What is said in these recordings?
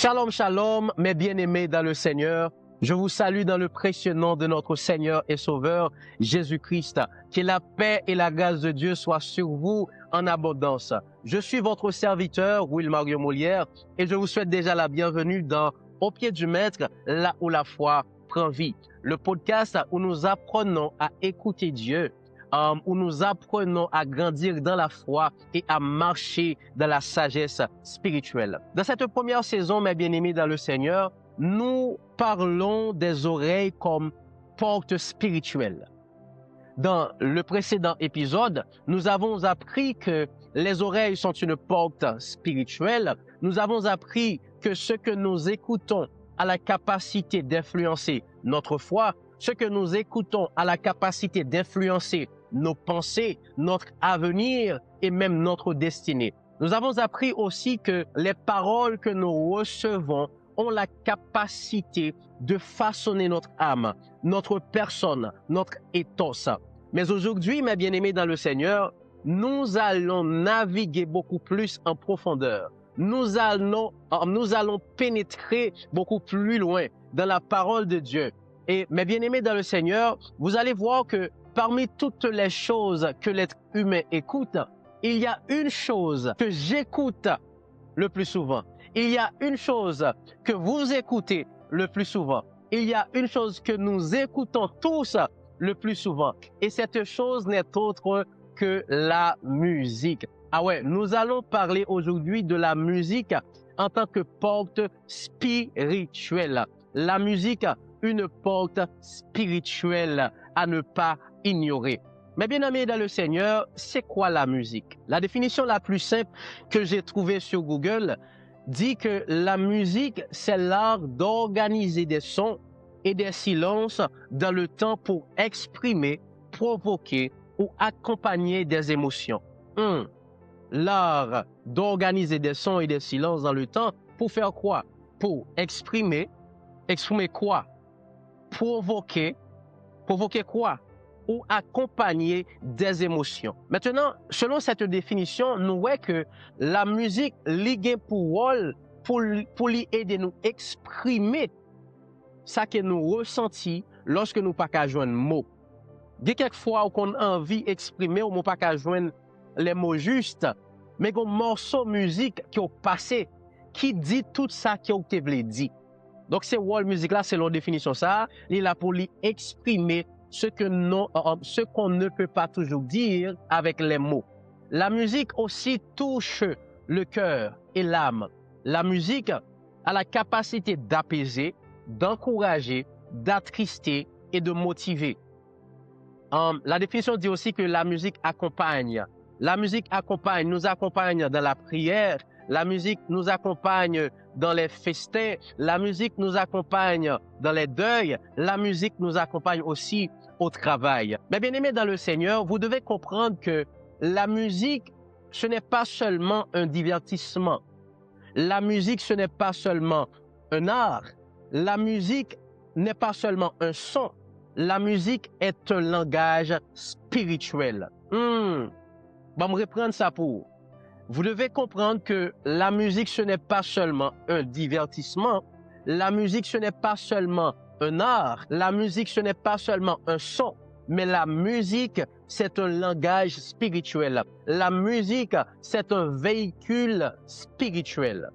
Shalom, shalom, mes bien-aimés dans le Seigneur. Je vous salue dans le précieux nom de notre Seigneur et Sauveur, Jésus-Christ. Que la paix et la grâce de Dieu soient sur vous en abondance. Je suis votre serviteur, Will Mario Molière, et je vous souhaite déjà la bienvenue dans Au pied du Maître, là où la foi prend vie. Le podcast où nous apprenons à écouter Dieu, où nous apprenons à grandir dans la foi et à marcher dans la sagesse spirituelle. Dans cette première saison, mes bien-aimés dans le Seigneur, nous parlons des oreilles comme portes spirituelles. Dans le précédent épisode, nous avons appris que les oreilles sont une porte spirituelle. Nous avons appris que ce que nous écoutons a la capacité d'influencer notre foi, ce que nous écoutons a la capacité d'influencer nos pensées, notre avenir et même notre destinée. Nous avons appris aussi que les paroles que nous recevons ont la capacité de façonner notre âme, notre personne, notre ethos. Mais aujourd'hui, mes bien-aimés dans le Seigneur, nous allons naviguer beaucoup plus en profondeur. Nous allons pénétrer beaucoup plus loin dans la parole de Dieu. Et mes bien-aimés dans le Seigneur, vous allez voir que parmi toutes les choses que l'être humain écoute, il y a une chose que j'écoute le plus souvent. Il y a une chose que vous écoutez le plus souvent. Il y a une chose que nous écoutons tous le plus souvent. Et cette chose n'est autre que la musique. Ah ouais, nous allons parler aujourd'hui de la musique en tant que porte spirituelle. La musique, une porte spirituelle à ne pas ignorer. Mais bien aimés dans le Seigneur, c'est quoi la musique? La définition la plus simple que j'ai trouvée sur Google dit que la musique, c'est l'art d'organiser des sons et des silences dans le temps pour exprimer, provoquer ou accompagner des émotions. L'art d'organiser des sons et des silences dans le temps pour faire quoi? Pour exprimer quoi? Provoquer quoi? Ou accompagner des émotions. Maintenant, selon cette définition, nous voyons que la musique ligue pour rôle pour lui aider nous exprimer ça que nous ressenti lorsque nous pas qu'à joindre mots. Il y a quelquefois qu'on a envie d'exprimer ou pas qu'à joindre les mots justes, mais un morceau de musique qui est passé, qui dit tout ça qui a été dit. Donc, c'est rôle musique là, selon la définition ça, il est là pour lui exprimer ce qu'on ne peut pas toujours dire avec les mots. La musique aussi touche le cœur et l'âme. La musique a la capacité d'apaiser, d'encourager, d'attrister et de motiver. La définition dit aussi que la musique accompagne. La musique nous accompagne dans la prière. La musique nous accompagne dans les festins. La musique nous accompagne dans les deuils. La musique nous accompagne aussi au travail. Mais bien aimés dans le Seigneur, vous devez comprendre que la musique, ce n'est pas seulement un divertissement. La musique, ce n'est pas seulement un art. La musique n'est pas seulement un son. La musique est un langage spirituel. Bon, me reprendre ça pour. Vous devez comprendre que la musique, ce n'est pas seulement un divertissement. La musique, ce n'est pas seulement un art. La musique, ce n'est pas seulement un son. Mais la musique, c'est un langage spirituel. La musique, c'est un véhicule spirituel.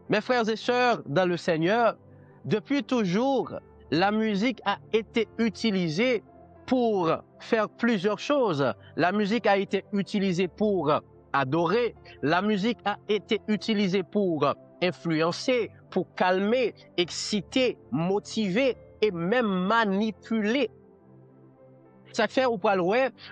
Mes frères et sœurs dans le Seigneur, depuis toujours, la musique a été utilisée pour faire plusieurs choses. La musique a été utilisée pour adorer. La musique a été utilisée pour influencer, pour calmer, exciter, motiver et même manipuler. Ça fait au poil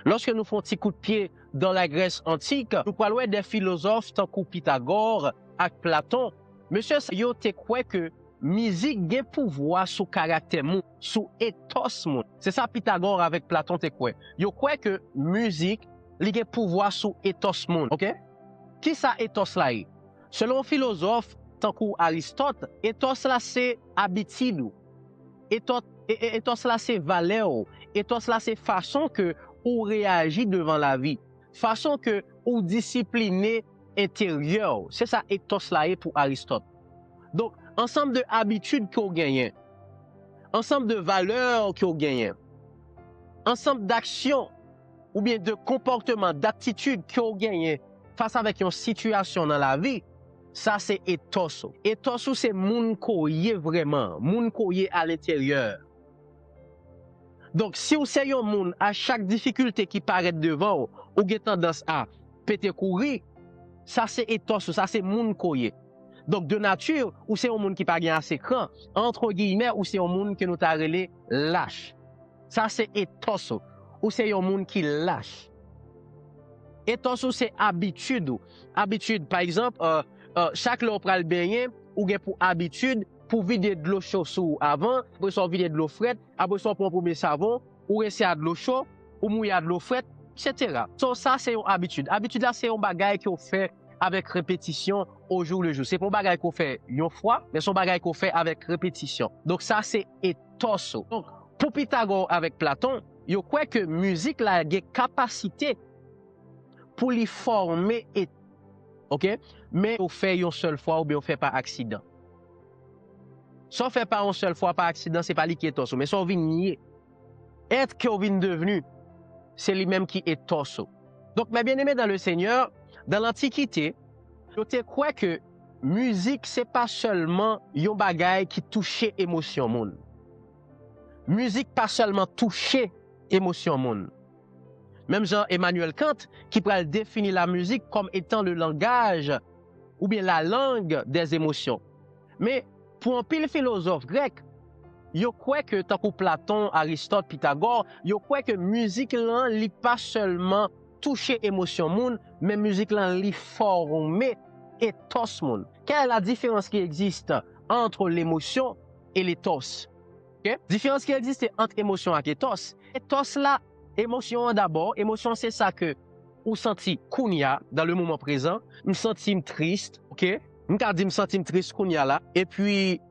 lorsque nous faisons un petit coup de pied dans la Grèce antique, nous parlons des philosophes tant que Pythagore et Platon. Monsieur, yo te croit que musique a pouvoir sur caractère moun, sur ethos moun. C'est ça Pythagore avec Platon te croit. Yo croit que musique a pouvoir sur ethos moun, OK? Qui ça ethos là? Selon philosophe tant que Aristote, ethos là c'est habitude. Ethos là c'est valeur. Ethos là c'est façon que ou réagit devant la vie. Façon que ou discipliné intérieur. C'est ça ethos là pour Aristote. Donc, ensemble de habitudes qu'on gagne, ensemble de valeurs qu'on gagne, ensemble d'actions ou bien de comportements, d'attitudes qu'on gagne face avec une situation dans la vie, ça c'est ethos. Ethos c'est moun ko yé vraiment, moun ko yé à l'intérieur. Donc, si vous êtes un moun à chaque difficulté qui paraît devant ou avez tendance à péter courir, ça c'est ethos, ça c'est moun ko yé. Donc, de nature, ou c'est un moun qui pas assez grand, entre guillemets, ou c'est un moun que nous t'a relé lâche. Ça c'est ethos, ou c'est un moun qui lâche. Ethos c'est habitude. Habitude, par exemple, chaque fois pral baigner, ou gen pour habitude pour vider de l'eau chaude avant, après ça vider de l'eau frette, après ça prendre premier savon, ou rester à de l'eau chaude, ou mouiller à de l'eau frette, etc. So, ça c'est une habitude. Habitude là c'est un bagage qu'on fait avec répétition au jour le jour. C'est pas un bagage qu'on fait une fois, mais c'est un bagage qu'on fait avec répétition. Donc ça c'est ethos. Donc pour Pythagore avec Platon, yo croit que musique là a une capacité pour les former et OK, mais on fait une seule fois ou bien on fait par accident. Si on fait pas une seule fois par accident, c'est pas lui qui est torso, mais si on vient nier être qu'on vient devenu, c'est lui-même qui est torso. Donc mes bien-aimés dans le Seigneur, dans l'Antiquité, je te crois que musique c'est pas seulement un bagage qui touchait émotion monde. Musique pas seulement toucher émotion monde. Même Jean-Emmanuel Kant qui pourrait définir la musique comme étant le langage ou bien la langue des émotions. Mais pour un pile philosophe grec, yo croit que tant que Platon, Aristote, Pythagore, yo croit que musique là li pas seulement toucher émotion monde, mais musique là li former ethos monde. Quelle est la différence qui existe entre l'émotion et l'ethos? Okay? Différence qui existe entre émotion et ethos. Ethos là, émotion d'abord, émotion c'est ça que ou senti kounya dans le moment présent, me senti triste, OK? M'ka di me senti triste kounya là et puis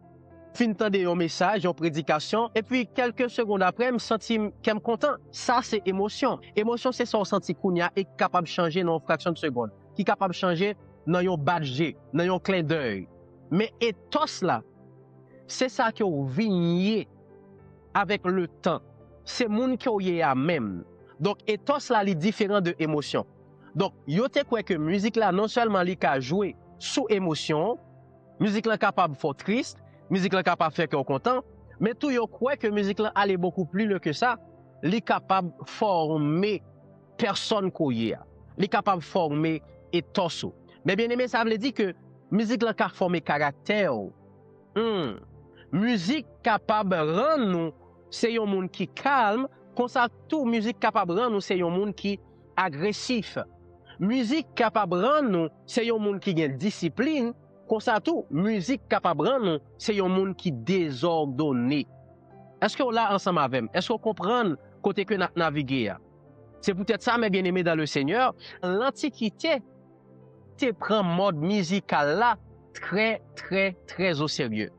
fin tande un message, une prédication et puis quelques secondes après me senti qu'aime content. Ça c'est émotion. Émotion c'est ça senti kounya et capable de changer dans une fraction de seconde, qui capable de changer dans un badge, dans un clin d'œil. Mais ethos là, c'est ça que vous vigniez avec le temps. C'est moun qui est à même. Donc, ethos là, est différent de émotion. Donc, yo te croit que musique là, non seulement li ka jouer sous émotion, musique là capable de faire triste, musique là capable de faire qu'on content, mais tout yo croit que musique là allait beaucoup plus loin que ça, li capable de former personne qu'on y a. Li capable de former ethos. Mais bien aimé, ça veut dire que musique là ka former caractère. Musique capable de rendre nous c'est un monde qui calme, comme ça tout musique capable de rendre nous c'est un monde qui agressif. Musique capable de rendre nous c'est un monde qui a discipline, comme ça tout musique capable de rendre nous c'est un monde qui désordonné. Est-ce qu'on l'a ensemble avec? Est-ce qu'on comprend côté que nous naviguer? C'est peut-être ça mes bien-aimés dans le Seigneur, l'Antiquité te prend mode musical là très au sérieux.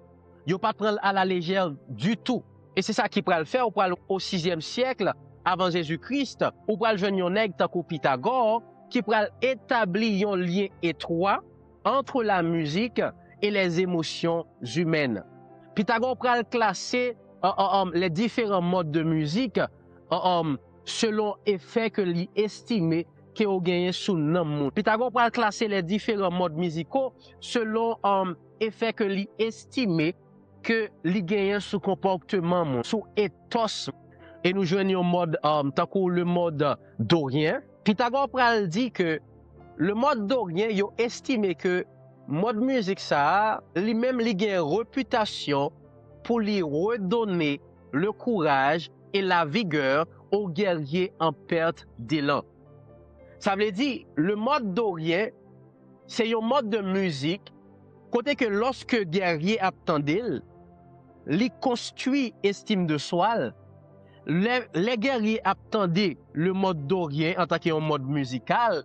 Yo pas prendre à la légère du tout. Et c'est ça qui pourrait le faire, ou pourrait au 6e siècle avant Jésus-Christ, ou pourrait le jeune nègre tant que Pythagore, qui pourrait établir un lien étroit entre la musique et les émotions humaines. Pythagore pourrait classer les différents modes de musique selon effet que lui estimé que au gagné sous le monde. Pythagore pourrait classer les différents modes musicaux selon effet que lui estimé que li gagne sous comportement, sous ethos. Et nous joignons mode, tant que le mode dorien. Pythagore pral dit que le mode dorien, yo estimé que mode musique ça, lui-même li gagne réputation pour lui redonner le courage et la vigueur aux guerriers en perte d'élan. Ça veut dire, le mode dorien, c'est un mode de musique, côté que lorsque guerrier attendait, li construit estime de soi, les guerriers attendaient le mode dorien en tant qu'un mode musical,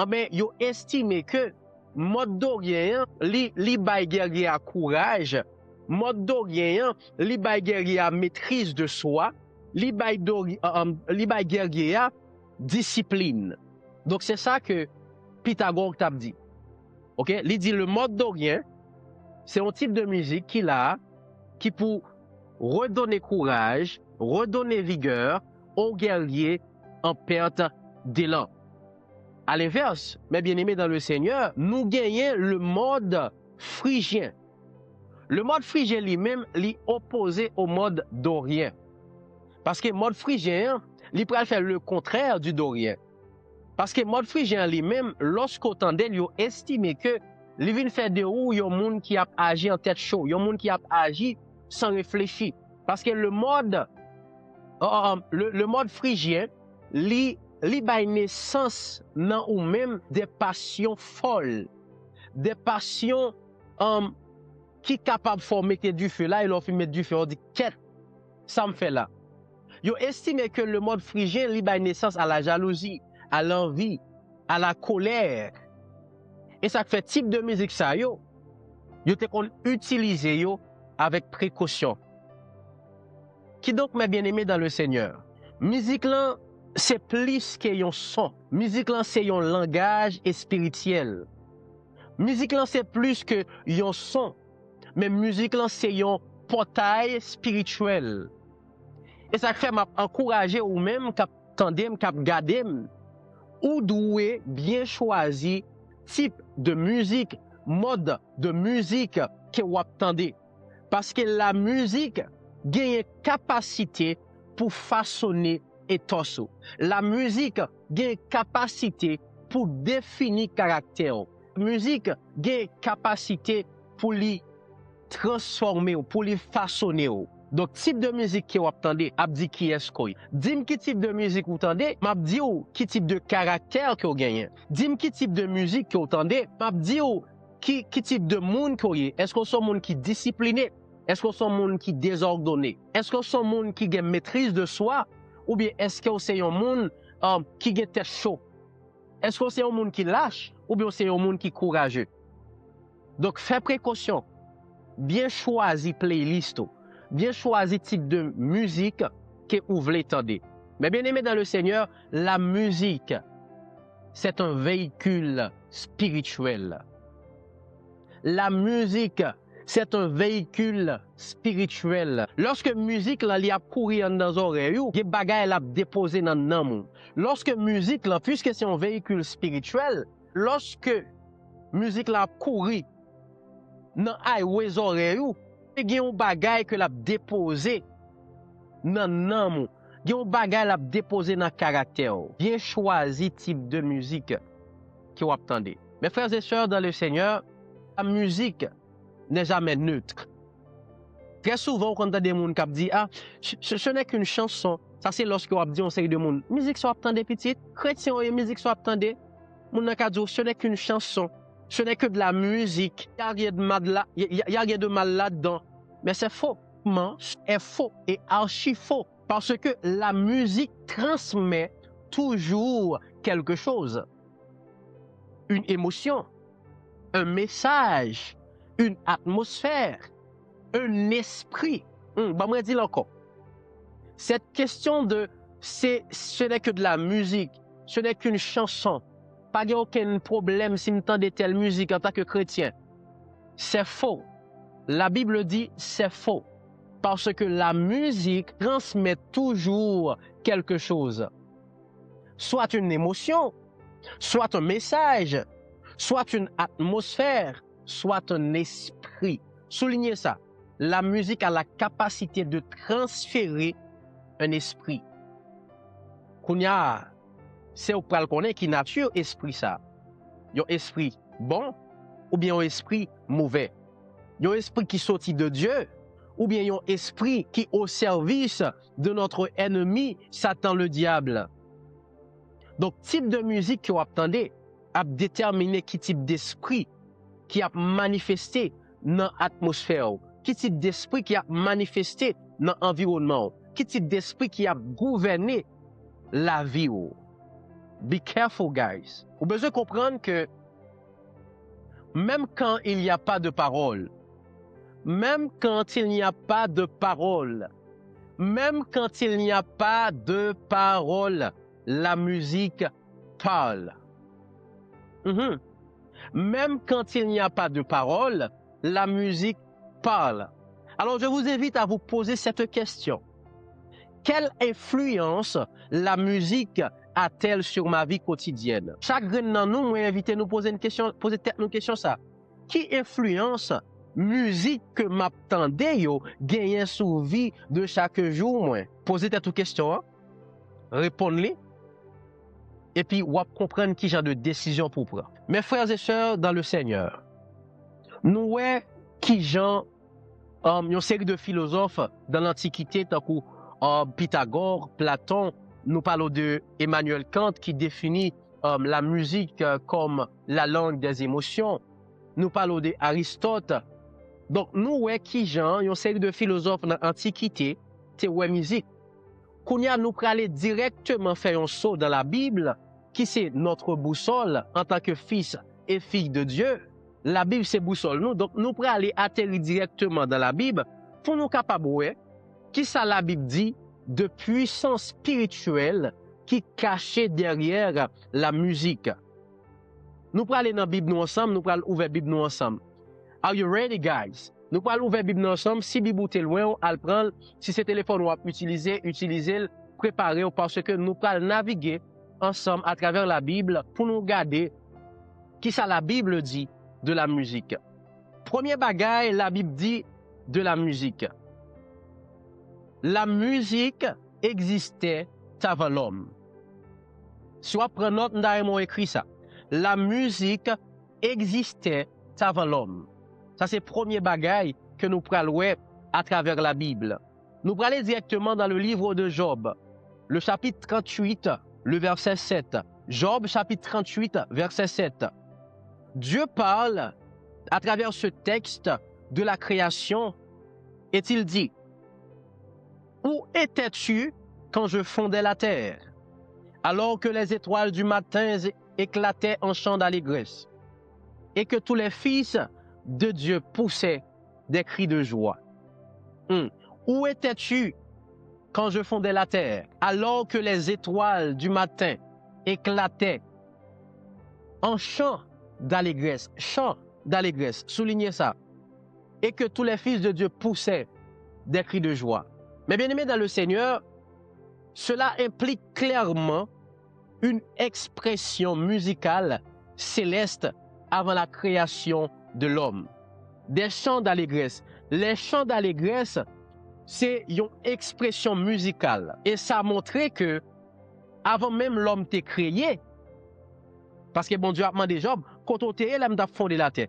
mais ils ont estimé que mode dorien, li bay guerrier à courage, mode dorien, li bay guerrier à maîtrise de soi, li bay guerrier à discipline. Donc c'est ça que Pythagore t'a dit. OK? Il dit le mode dorien, c'est un type de musique qui pour redonner courage, redonner vigueur aux guerriers en perte d'élan. À l'inverse, mes bien-aimés dans le Seigneur, nous gagnons le mode phrygien. Le mode phrygien lui-même est opposé au mode dorien. Parce que le mode phrygien, il peut faire le contraire du dorien. Parce que le mode phrygien lui-même, lorsqu'on entendait, il estimé que il vient faire de où il y a un monde qui a agi en tête chaud, il y a un monde qui a agi sans réfléchir. Parce que le mode phrygien, li bail naissance dans ou même des passions folles, des passions qui capable de mettre du feu là, et leur fait mettre du feu, on dit qu'est-ce ça me fait là. Yo estimé que le mode phrygien li bail naissance à la jalousie, à l'envie, à la colère. Et ça fait type de musique ça yo te qu'on utilise yo avec précaution. Qui donc mes bien-aimés dans le Seigneur? Musique là, c'est plus qu'un son. Musique là, c'est un langage spirituel. Musique là, c'est plus que un son. Mais musique là, c'est un portail spirituel. Et ça fait m'encourager ou même cap tandem, cap gadem, ou doué bien choisi type de musique, mode de musique que vous attendez. Parce que la musique a une capacité pour façonner et torso. La musique a une capacité pour définir caractère. La musique a une capacité pour les transformer, pour les façonner. Donc, type de musique que vous attendez, abdi qui est-ce que dis-moi qui type de musique vous attendez, m'abdi qui type de caractère que vous gagnez. Dis-moi qui type de musique que vous attendez, m'abdi qui type de monde que vous avez. Est-ce que vous êtes un monde qui est discipliné? Est-ce que vous êtes un monde qui est désordonné? Est-ce que vous êtes un monde qui a maîtrise de soi? Ou bien est-ce que vous êtes un monde qui a tête chaud? Est-ce que vous êtes un monde qui lâche? Ou bien c'est un monde qui est courageux? Donc, faites précaution. Bien choisi playlist. Bien choisi type de musique que vous voulez entendre. Mais bien aimé dans le Seigneur, la musique, c'est un véhicule spirituel. La musique, c'est un véhicule spirituel. Lorsque musique là, li a courir dans oreilles, des bagages la déposer dans nan. Lorsque musique là, puisque c'est un véhicule spirituel, lorsque musique là courir dans highways oreilles, il y a un bagage que l'a déposé dans nan. Il y a un bagage l'a déposé dans caractère. Bien choisi type de musique que vous attendez. Mes frères et sœurs dans le Seigneur, la musique n'est jamais neutre. Très souvent, quand on a des gens qui disent ah, ce n'est qu'une chanson. Ça, c'est lorsque on dit on série de monde. Musique soit attendez petite, chrétien et musique soit attendez. Mon n'a dit ce n'est qu'une chanson. Ce n'est que de la musique. Il n'y a rien de mal là, il y a rien de mal là-dedans. Mais c'est faux. C'est faux et archi faux. Parce que la musique transmet toujours quelque chose. Une émotion, un message, une atmosphère, un esprit. Moi dis encore. Cette question de ce n'est que de la musique, ce n'est qu'une chanson. Pas de aucun problème si nous entendons telle musique en tant que chrétien. C'est faux. La Bible dit c'est faux. Parce que la musique transmet toujours quelque chose. Soit une émotion, soit un message, soit une atmosphère, soit un esprit. Soulignez ça. La musique a la capacité de transférer un esprit. Kounya, c'est au pral connaît qui nature esprit ça. Yon esprit bon ou bien un esprit mauvais. Yon esprit qui sortit de Dieu ou bien yon esprit qui au service de notre ennemi Satan le diable. Donc type de musique que vous attendez a déterminé qui type d'esprit qui a manifesté dans l'atmosphère, qui type d'esprit qui a manifesté dans l'environnement, qui type d'esprit qui a gouverné la vie. Be careful, guys. Vous avez besoin de comprendre que même quand il n'y a pas de parole, même quand il n'y a pas de parole, même quand il n'y a pas de parole, la musique parle. Même quand il n'y a pas de parole, la musique parle. Alors je vous invite à vous poser cette question. Quelle influence la musique a-t-elle sur ma vie quotidienne? Chaque grain dans nous, moi invité nous poser une question, poser tête nous question ça. Qui influence musique que m'attendé yo gagner sur vie de chaque jour moi? Posez tête aux questions, hein? Répondez-les. Et puis ou comprendre qui genre de décision pour prendre. Mes frères et sœurs dans le Seigneur, nous ouais qui genre une série de philosophes dans l'Antiquité, tant que Pythagore, Platon, nous parlons de Emmanuel Kant qui définit la musique comme la langue des émotions. Nous parlons de Aristote. Donc nous ouais qui genre une série de philosophes dans l'Antiquité, c'est ouais musique. Kounya nous aller directement faire un saut dans la Bible, qui c'est notre boussole en tant que fils et fille de Dieu. La Bible c'est boussole nous, donc nous pourrons aller atterrir directement dans la Bible pour nous capables ouais, qui ça la Bible dit de puissance spirituelle qui cachée derrière la musique. Nous pourrons aller dans la Bible nous ensemble, nous pourrons ouvrir la Bible nous ensemble. Are you ready guys? Nous pourrons ouvrir la Bible nous ensemble, si Bible est loin, on le prendre, si c'est téléphone on utiliser, préparer parce que nous pourrons naviguer ensemble à travers la Bible pour nous regarder qui ça la Bible dit de la musique. Premier bagage, la Bible dit de la musique. La musique existait avant l'homme. Si on prend note, nous écrit ça. La musique existait avant l'homme. Ça c'est premier bagage que nous prenons à travers la Bible. Nous prenons aller directement dans le livre de Job, le chapitre 38, le verset 7. Job, chapitre 38, verset 7. Dieu parle à travers ce texte de la création et il dit: Où étais-tu quand je fondais la terre, alors que les étoiles du matin éclataient en chants d'allégresse, et que tous les fils de Dieu poussaient des cris de joie? Où étais-tu quand je fondais la terre, alors que les étoiles du matin éclataient en chants d'allégresse? Chants d'allégresse, soulignez ça. Et que tous les fils de Dieu poussaient des cris de joie. Mais bien aimé dans le Seigneur, cela implique clairement une expression musicale céleste avant la création de l'homme. Des chants d'allégresse. Les chants d'allégresse, c'est une expression musicale. Et ça a montré que, avant même l'homme t'est créé, parce que bon Dieu a demandé Job, quand on t'est l'homme t'a fondé la terre.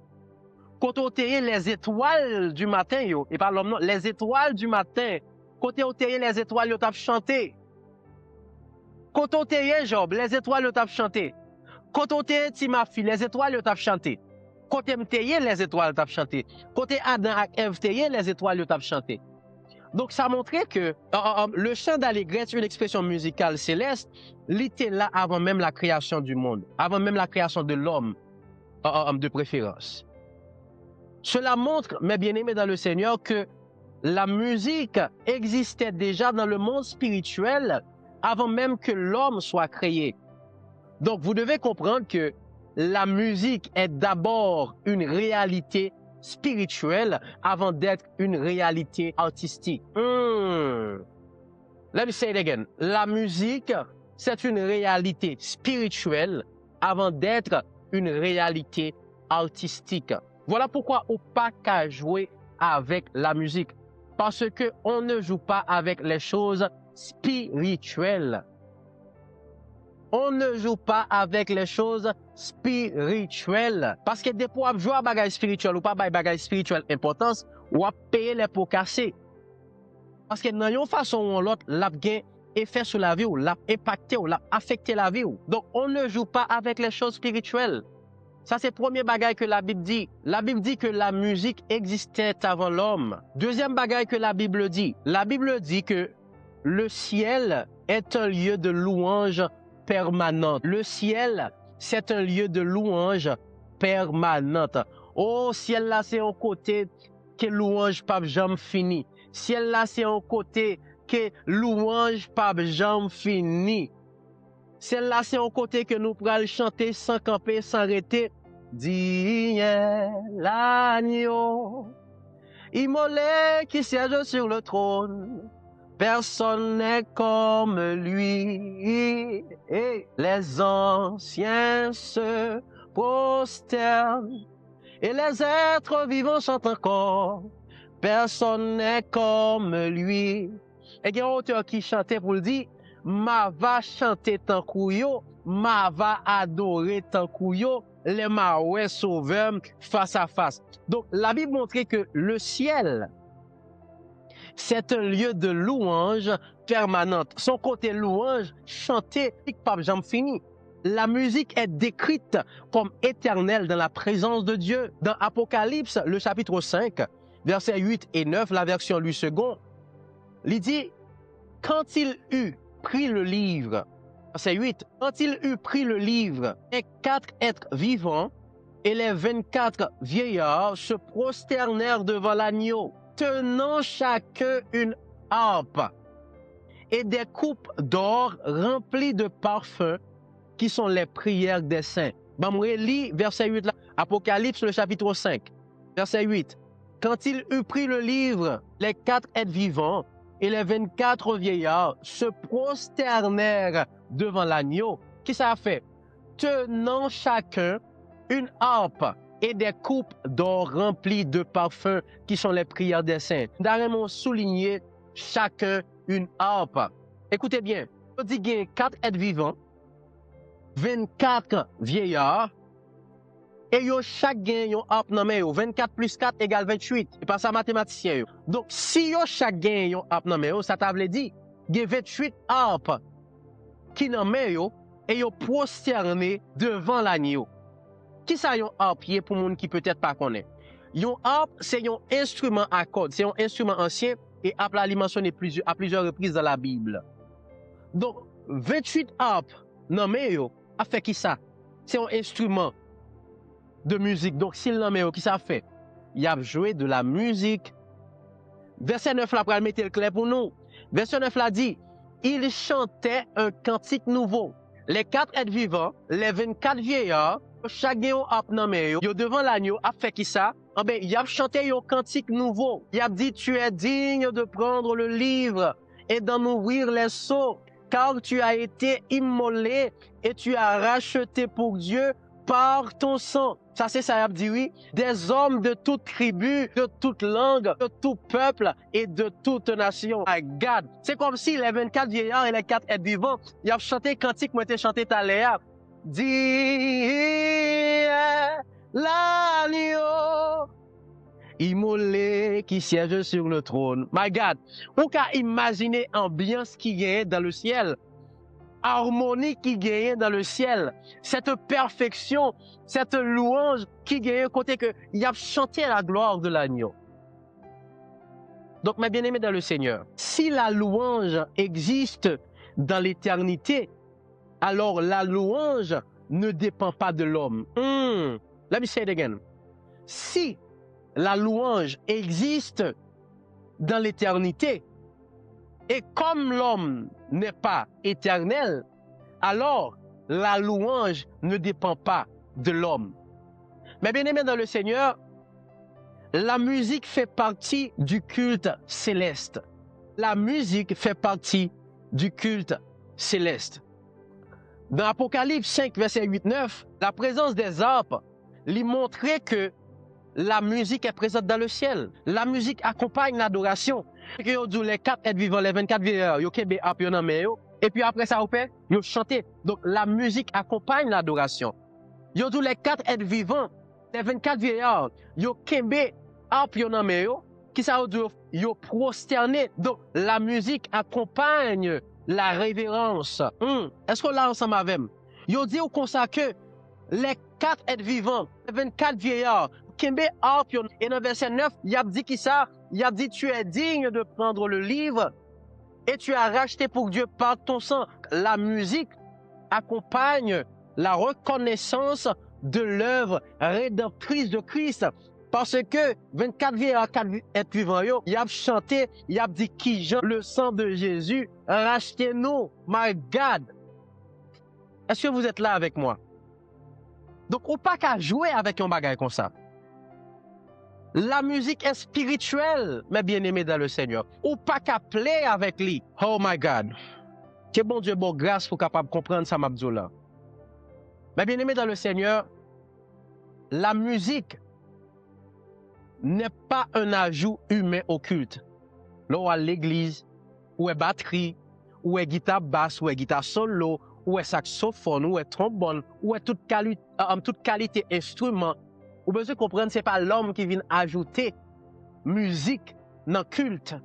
Quand on t'est les étoiles du matin, yo, et par l'homme non, les étoiles du matin, quand on t'est les étoiles, yo t'a chanté. Quand on t'est Job, les étoiles, yo t'a chanté. Quand on t'est ma fille, les étoiles, yo t'a chanté. Quand on t'est les étoiles, t'a chanté. Quand on Adam et Ève t'est les étoiles, yo t'a chanté. Donc ça montrait que le chant d'allégresse, une expression musicale céleste, était là avant même la création du monde, avant même la création de l'homme de préférence. Cela montre, mes bien-aimés dans le Seigneur, que la musique existait déjà dans le monde spirituel avant même que l'homme soit créé. Donc vous devez comprendre que la musique est d'abord une réalité spirituelle avant d'être une réalité artistique. Let me say it again. La musique, c'est une réalité spirituelle avant d'être une réalité artistique. Voilà pourquoi on n'a pas qu'à jouer avec la musique. Parce qu'on ne joue pas avec les choses spirituelles. On ne joue pas avec les choses spirituelles. Parce que des fois, jouer à bagage spirituel ou pas bagage spirituel importance, ou à payer les pots cassés. Parce que dans une façon ou l'autre, l'a gain effet sur la vie ou l'a impacté ou l'a affecté la vie. Donc, on ne joue pas avec les choses spirituelles. Ça, c'est le premier bagage que la Bible dit. La Bible dit que la musique existait avant l'homme. Deuxième bagage que la Bible dit que le ciel est un lieu de louange permanente. Le ciel, c'est un lieu de louange permanente. Oh, ciel là, c'est un côté que louange pas jamais fini. Ciel là, c'est un côté que louange pas jamais fini. Celle-là, c'est un côté que nous pourrons chanter sans camper, sans arrêter. digne l'agneau, immolé qui siège sur le trône. Personne n'est comme lui. Et les anciens se prosternent et les êtres vivants chantent encore. Personne n'est comme lui. Et il y a un auteur qui chantait pour le dire, ma va chanter tant kouyo, ma va adorer tant kouyo, les maouais sauveurs face à face. Donc la Bible montrait que le ciel, c'est un lieu de louange permanente. Son côté louange, chanté, pape jambe fini. La musique est décrite comme éternelle dans la présence de Dieu. Dans Apocalypse, le chapitre 5, versets 8 et 9, la version Louis II, il dit, quand il eut pris le livre, verset 8, quand il eut pris le livre, les 4 êtres vivants et les 24 vieillards se prosternèrent devant l'agneau, tenant chacun une harpe et des coupes d'or remplies de parfums qui sont les prières des saints. Lis verset 8 là, Apocalypse le chapitre 5, verset 8. Quand il eut pris le livre, les 4 êtres vivants et les 24 vieillards se prosternèrent devant l'agneau. Qui ça a fait? Tenant chacun une harpe et des coupes d'or remplies de parfums qui sont les prières des saints. Nous souligné chacun une harpe. Écoutez bien, on dit qu'il y a 4 êtres vivants, 24 vieillards, et yo chaque gain yon harpe nan men yo. 24 plus 4 égale 28. Et pas ça mathématicien yo. Donc si yo chaque gain yon harpe nan men yo, ça t'a vle dit, gen 28 harpes qui nan men yo, et yo prosterné devant l'agneau. Qui ça yon harpe pour moun qui peut-être pas connaît? Yon harpe, c'est yon instrument à cordes, c'est un instrument ancien et harpe la mentionné à plusieurs reprises dans la Bible. Donc 28 harpes nan men yo, a fait qui ça? C'est un instrument de musique. Donc, s'il n'en met qui ça fait? Il a joué de la musique. Verset 9 là, pour mettre le clair pour nous. Verset 9 là dit, il chantait un cantique nouveau. Les 4 êtres vivants, les 24 vieillards, chacun a nommé yo devant l'agneau, a fait qui ça? Ah ben, il a chanté un cantique nouveau. Il a dit, tu es digne de prendre le livre et d'en ouvrir les sceaux, car tu as été immolé et tu as racheté pour Dieu par ton sang. Ça, c'est ça, il dit oui. Des hommes de toute tribu, de toute langue, de tout peuple et de toute nation. My God. C'est comme si les 24 vieillards et les 4 êtres vivants, ils ont chanté cantique, moi, chanté tout à l'heure. Dis l'agneau immolé qui siège sur le trône. My God. On peut imaginer l'ambiance qui y dans le ciel. Harmonie qui gagne dans le ciel, cette perfection, cette louange qui gagne côté que il a chanté la gloire de l'agneau. Donc, mes bien-aimés dans le Seigneur, si la louange existe dans l'éternité, alors la louange ne dépend pas de l'homme. Let me say it again. Si la louange existe dans l'éternité, et comme l'homme n'est pas éternel, alors la louange ne dépend pas de l'homme. Mais bien aimé dans le Seigneur, la musique fait partie du culte céleste. La musique fait partie du culte céleste. Dans Apocalypse 5, verset 8-9, la présence des harpes lui montrait que la musique est présente dans le ciel. La musique accompagne l'adoration. Les 4 êtres vivants, les 24 vieillards, et puis après ça, ils chantent. Donc la musique accompagne l'adoration. Les 4 êtres vivants, les 24 vieillards, ils qui ça ils prosterné. Donc la musique accompagne la révérence. Est-ce qu'on l'a ensemble avec moi? Ils disent comme ça que les 4 êtres vivants, les 24 vieillards, et dans verset 9, il a dit qui ça? Il a dit, tu es digne de prendre le livre et tu as racheté pour Dieu par ton sang. La musique accompagne la reconnaissance de l'œuvre rédemptrice de Christ. Parce que 24 vieillards, 4 êtres vivants, il a chanté, il a dit qui Jean, le sang de Jésus, rachetez-nous. My God. Est-ce que vous êtes là avec moi? Donc, ou pas qu'à jouer avec un bagage comme ça. La musique est spirituelle, mes bien-aimés dans le Seigneur. Ou pas qu'à play avec lui. Oh my God. Que bon Dieu, bon grâce pour capable comprendre ça, Mabdoula. Mes bien-aimés dans le Seigneur, la musique n'est pas un ajout humain au culte. Là, à l'église, ou est batterie, ou est guitare basse, ou est guitare solo, ou est saxophone, ou est trombone, ou est toute qualité instrument. Vous besoin comprendre, ce n'est pas l'homme qui vient ajouter musique dans le culte.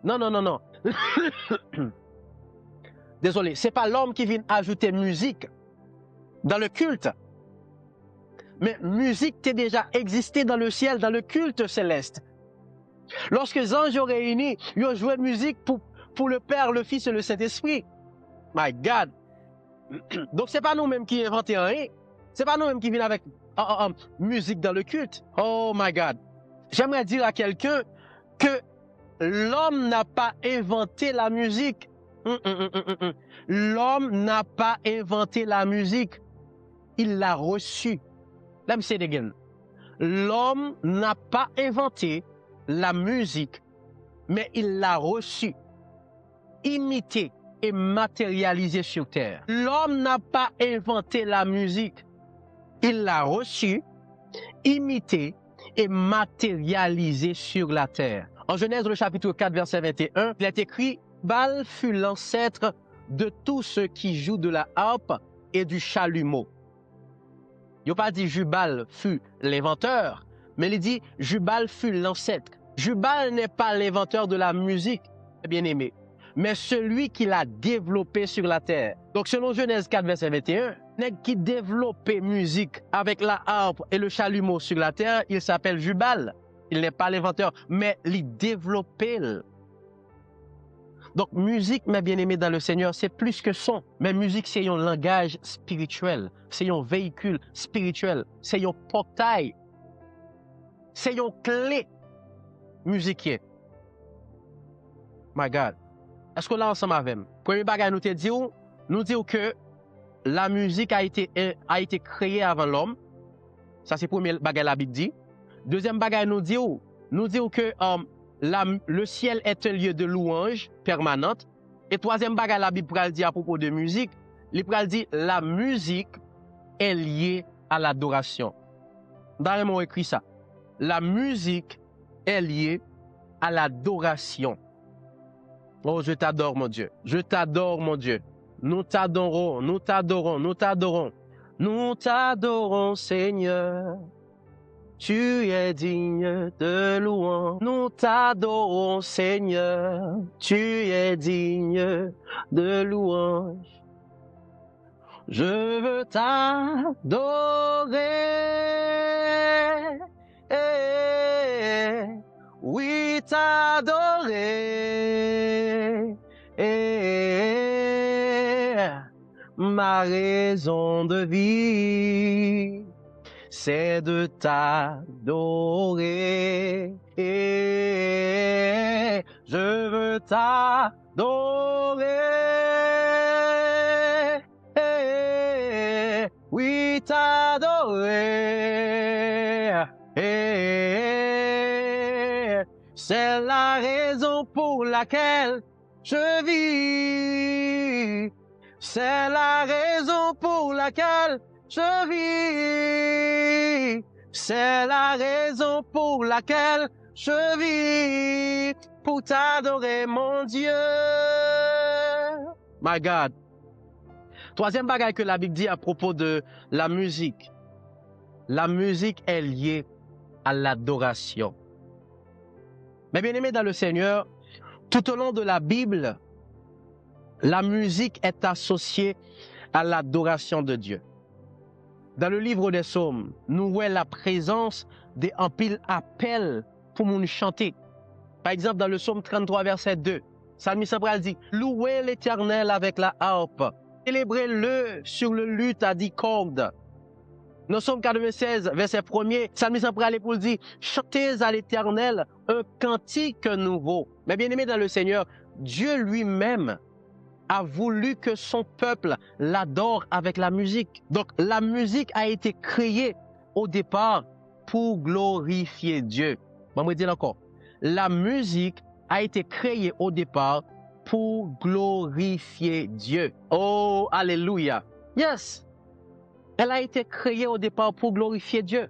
Non, non, non, non. Désolé, ce n'est pas l'homme qui vient ajouter musique dans le culte. Mais musique t'a déjà existé dans le ciel, dans le culte céleste. Lorsque les anges ont réunis, ils ont joué musique pour le Père, le Fils et le Saint-Esprit. My God. Donc, ce n'est pas nous-mêmes qui inventons rien. Ce n'est pas nous-mêmes qui venons avec musique dans le culte. Oh my God. J'aimerais dire à quelqu'un que l'homme n'a pas inventé la musique. L'homme n'a pas inventé la musique. Il l'a reçue. Let me say it again. L'homme n'a pas inventé la musique, mais il l'a reçue, imitée et matérialisée sur terre. L'homme n'a pas inventé la musique. Il l'a reçue, imitée et matérialisée sur la terre. En Genèse, le chapitre 4, verset 21, il est écrit « Jubal fut l'ancêtre de tous ceux qui jouent de la harpe et du chalumeau. » Il n'a pas dit Jubal fut l'inventeur, mais il dit Jubal fut l'ancêtre. Jubal n'est pas l'inventeur de la musique, bien aimé, mais celui qui l'a développé sur la terre. Donc selon Genèse 4, verset 21, qui développait musique avec la harpe et le chalumeau sur la terre, il s'appelle Jubal. Il n'est pas l'inventeur, mais il développait. Donc, musique, mes bien-aimés dans le Seigneur, c'est plus que son. Mais musique, c'est un langage spirituel. C'est un véhicule spirituel. C'est un portail. C'est une clé musique. My God. Est-ce que là, ensemble avec moi? Premier bagage, nous disons que la musique a été créée avant l'homme. Ça, c'est le premier bagage la Bible dit. Deuxième bagage, nous disons que le ciel est un lieu de louange permanente. Et troisième bagage, la Bible pral dit à propos de musique, il pral dit la musique est liée à l'adoration. Dans on écrit ça. La musique est liée à l'adoration. Oh, je t'adore, mon Dieu. Je t'adore, mon Dieu. Nous t'adorons, nous t'adorons, nous t'adorons. Nous t'adorons, Seigneur. Tu es digne de louange. Nous t'adorons, Seigneur. Tu es digne de louange. Je veux t'adorer. Oui, t'adorer. Ma raison de vie, c'est de t'adorer. Je veux t'adorer. Oui, t'adorer. C'est la raison pour laquelle je vis. C'est la raison pour laquelle je vis. C'est la raison pour laquelle je vis. Pour t'adorer, mon Dieu. My God. Troisième bagage que la Bible dit à propos de la musique. La musique est liée à l'adoration. Mais bien aimé dans le Seigneur, tout au long de la Bible, la musique est associée à l'adoration de Dieu. Dans le livre des psaumes, nous voyons la présence des empiles appels pour nous chanter. Par exemple, dans le psaume 33, verset 2, Psalmiste dit « Louez l'Éternel avec la harpe, célébrez-le sur le luth à 10 cordes. » Dans le psaume 96, verset 1er, Psalmiste aller pour dire « Chantez à l'Éternel un cantique nouveau. » Mais bien aimé dans le Seigneur, Dieu lui-même a voulu que son peuple l'adore avec la musique. Donc la musique a été créée au départ pour glorifier Dieu. Bon, je vais dire encore. La musique a été créée au départ pour glorifier Dieu. Oh, alléluia. Yes. Elle a été créée au départ pour glorifier Dieu,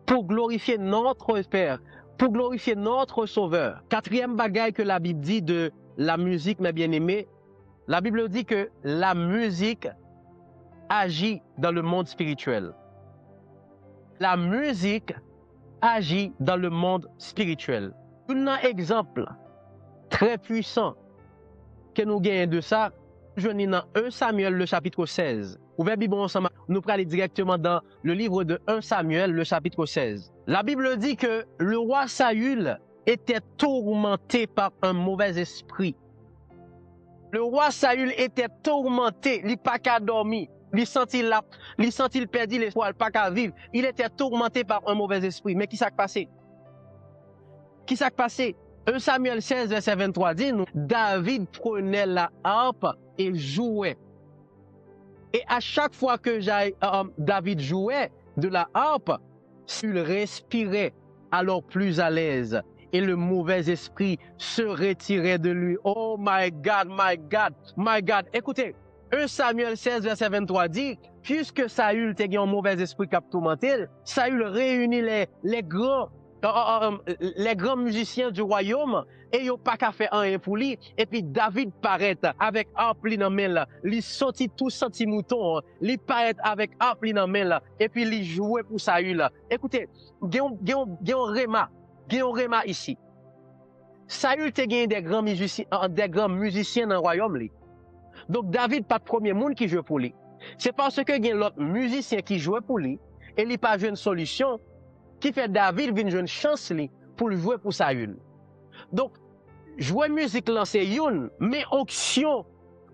pour glorifier notre Père, pour glorifier notre Sauveur. Quatrième bagaille que la Bible dit de la musique, mes bien-aimés, la Bible dit que la musique agit dans le monde spirituel. La musique agit dans le monde spirituel. Un exemple très puissant que nous gagnons de ça, je lis dans 1 Samuel, le chapitre 16. Ouvrez Bible ensemble, nous allons aller directement dans le livre de 1 Samuel, le chapitre 16. La Bible dit que le roi Saül était tourmenté par un mauvais esprit. Le roi Saül était tourmenté, il n'a pas qu'à dormir, il sentit perdu l'espoir, il n'a pas qu'à vivre. Il était tourmenté par un mauvais esprit. Mais qui s'est passé? Qui s'est passé? 1 Samuel 16, verset 23 dit, David prenait la harpe et jouait. Et à chaque fois que David jouait de la harpe, il respirait alors plus à l'aise. Et le mauvais esprit se retirait de lui. Oh my God, my God, my God. Écoutez, 1 Samuel 16, verset 23 dit, puisque Saül était un mauvais esprit qui a tourmenté, Saül réunit les grands musiciens du royaume et ils n'ont pas qu'à faire un pour lui. Et puis David paraît avec harpe dans main là, il sortit tout senti mouton, il paraît avec harpe dans main là, et puis il jouait pour Saül. Écoutez, il y a un réma ici. Saül a gagné des grands musiciens dans le royaume. Donc David pas le premier monde qui joue pour lui. C'est parce que il y a l'autre musicien qui joue pour lui et il n'a pas joué une solution qui fait David vient jouer une chance pour jouer pour Saül. Donc jouer musique là c'est une, mais option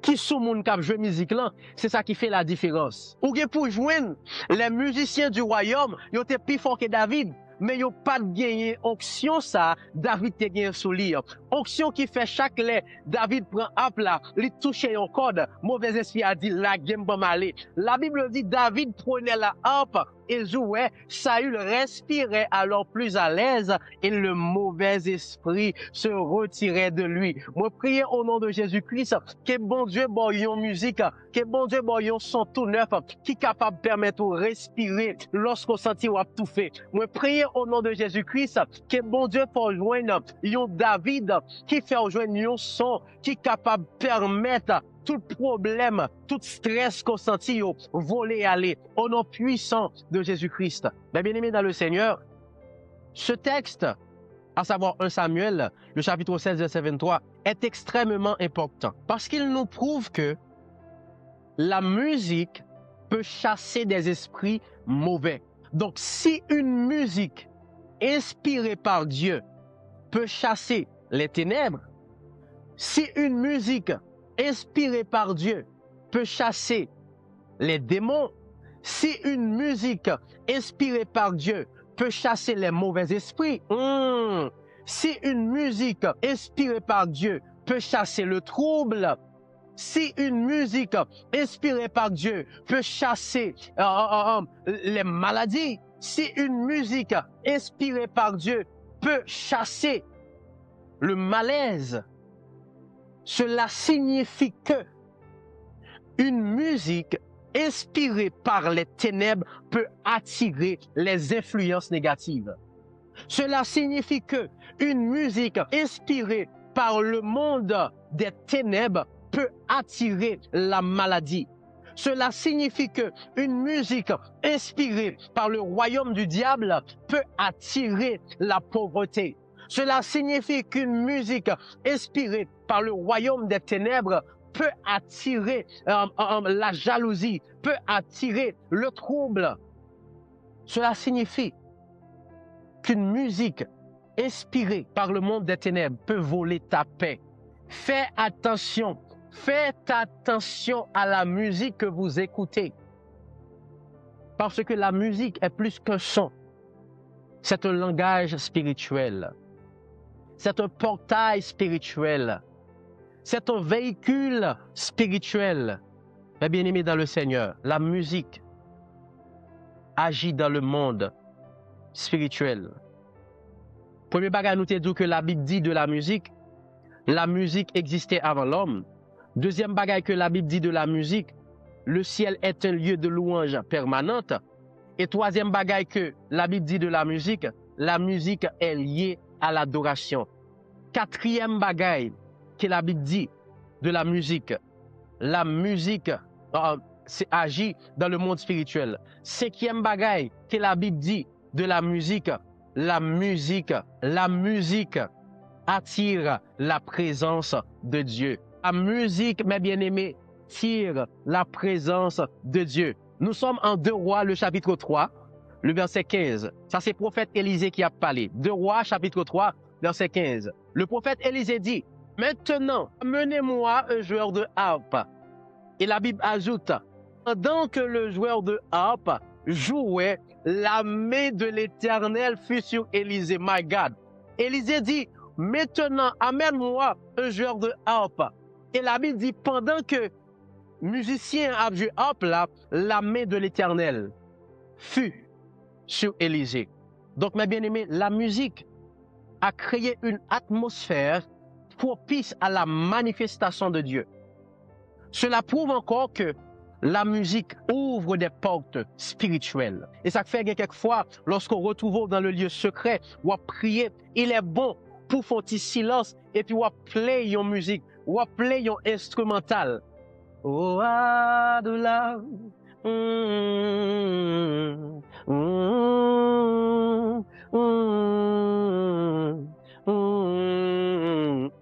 qui sous moun k'ap jouer musique là, c'est ça qui fait la différence. Ou bien pour joindre les musiciens du royaume, ils étaient plus forts que David. Mais yo pas gagné onction ça David te gagné sous lui. Onction qui fait chaque lait David prend hop là, il touche un code, mauvais esprit a dit la game pas mal. La Bible dit David prenait la harpe et jouait, Saül respirait alors plus à l'aise et le mauvais esprit se retirait de lui. Moi prier au nom de Jésus-Christ que bon Dieu boyon musique, que bon Dieu boyon son tout neuf qui capable de permettre de respirer lorsqu'on sentit ou a tout fait. Moi prier au nom de Jésus-Christ que bon Dieu pour joindre yon David qui fait joindre un son qui est capable de permettre tout problème, tout stress qu'on sentit voler aller au nom puissant de Jésus-Christ. Mais bien aimé dans le Seigneur, ce texte, à savoir 1 Samuel, le chapitre 16, verset 23, est extrêmement important parce qu'il nous prouve que la musique peut chasser des esprits mauvais. Donc, si une musique inspirée par Dieu peut chasser les ténèbres, si une musique inspirée par Dieu peut chasser les démons, si une musique inspirée par Dieu peut chasser les mauvais esprits, si une musique inspirée par Dieu peut chasser le trouble, si une musique inspirée par Dieu peut chasser les maladies, si une musique inspirée par Dieu peut chasser le malaise, cela signifie que une musique inspirée par les ténèbres peut attirer les influences négatives. Cela signifie que une musique inspirée par le monde des ténèbres peut attirer la maladie. Cela signifie que une musique inspirée par le royaume du diable peut attirer la pauvreté. Cela signifie qu'une musique inspirée par le royaume des ténèbres peut attirer la jalousie, peut attirer le trouble. Cela signifie qu'une musique inspirée par le monde des ténèbres peut voler ta paix. Faites attention à la musique que vous écoutez. Parce que la musique est plus qu'un son. C'est un langage spirituel. C'est un portail spirituel. C'est un véhicule spirituel. Mes bien-aimés dans le Seigneur, la musique agit dans le monde spirituel. Premier bagage, nous te dit que la Bible dit de la musique existait avant l'homme. Deuxième bagage que la Bible dit de la musique, le ciel est un lieu de louange permanente. Et troisième bagage que la Bible dit de la musique est liée à l'adoration. Quatrième bagage que la Bible dit de la musique agit dans le monde spirituel. Cinquième bagage que la Bible dit de la musique attire la présence de Dieu. La musique, mes bien-aimés, tire la présence de Dieu. Nous sommes en 2 Rois, le chapitre 3, le verset 15. Ça, c'est le prophète Élisée qui a parlé. 2 Rois, chapitre 3, verset 15. Le prophète Élisée dit, « Maintenant, amenez-moi un joueur de harpe. » Et la Bible ajoute, « Pendant que le joueur de harpe jouait, la main de l'Éternel fut sur Élisée. » My God. Élisée dit, « Maintenant, amène-moi un joueur de harpe. » Et la Bible dit, pendant que musicien a joué harpe là, la main de l'Éternel fut sur Élisée. Donc, mes bien-aimés, la musique a créé une atmosphère propice à la manifestation de Dieu. Cela prouve encore que la musique ouvre des portes spirituelles. Et ça fait que quelquefois, lorsqu'on retrouve dans le lieu secret, ou à prier, il est bon pour faire un petit silence et puis ou à play une musique, ou à play un instrumental. Oh, Adoula.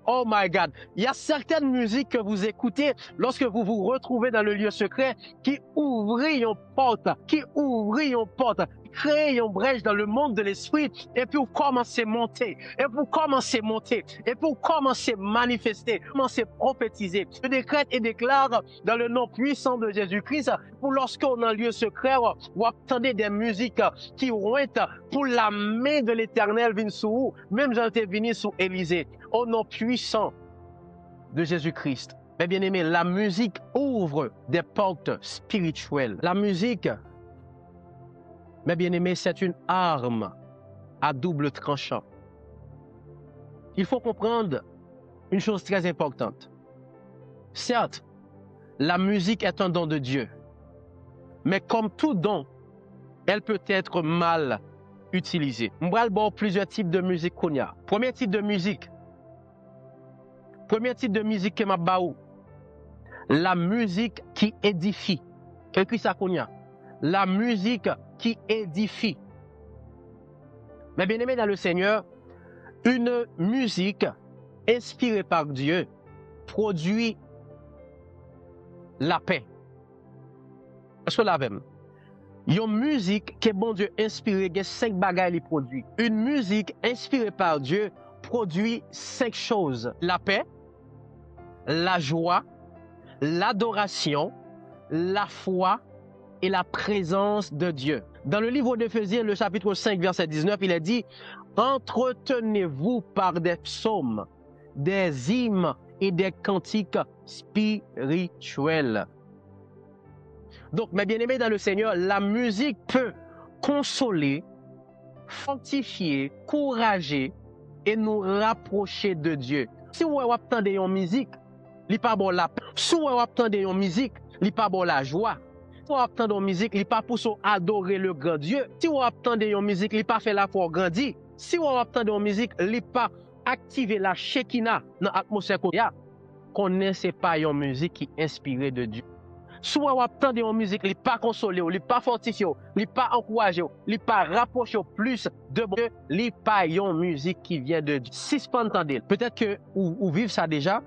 Oh my God, il y a certaines musiques que vous écoutez lorsque vous vous retrouvez dans le lieu secret qui ouvrent une porte, créer une brèche dans le monde de l'esprit et puis vous commencez à monter, et vous commencez à manifester, commencez à prophétiser. Je décrète et déclare dans le nom puissant de Jésus-Christ, pour lorsqu'on est dans le lieu secret, vous attendez des musiques qui vont être pour la main de l'Éternel vienne sur vous, même j'en étais venu sur Élisée, au nom puissant de Jésus-Christ. Mais bien aimé, la musique ouvre des portes spirituelles. La musique, mes bien-aimés, c'est une arme à double tranchant. Il faut comprendre une chose très importante. Certes, la musique est un don de Dieu, mais comme tout don, elle peut être mal utilisée. On va voir plusieurs types de musique qu'on y a. Premier type de musique que m'a baou, la musique qui édifie. Et puis ça qu'on y a. La musique qui édifie. Mais bien aimé dans le Seigneur, une musique inspirée par Dieu produit la paix. Est-ce que la même? Une musique que bon Dieu inspiré, il y a 5 bagages qui produit. Une musique inspirée par Dieu produit 5 choses. La paix, la joie, l'adoration, la foi et la présence de Dieu. Dans le livre d'Éphésiens, le chapitre 5, verset 19, il est dit « Entretenez-vous par des psaumes, des hymnes et des cantiques spirituels. » Donc, mes bien-aimés dans le Seigneur, la musique peut consoler, fortifier, encourager et nous rapprocher de Dieu. Si vous entendez une musique, il pas bon la paix. Si vous entendez une musique, il pas bon la joie. Si vous entendez une musique, il pas pour adorer le grand Dieu. Si vous entendez une musique, il pas fait la foi grandir. Si vous entendez une musique, il pas activer la Shekinah dans l'atmosphère qu'on a. Connaissez pas une musique qui est inspirée de Dieu. Si vous entendez une musique, il pas consoler, il pas fortifier, il pas encourager, il pas rapprocher plus de Dieu, il pas une musique qui vient de Dieu. Si vous entendez, peut-être que vous vivez ça déjà.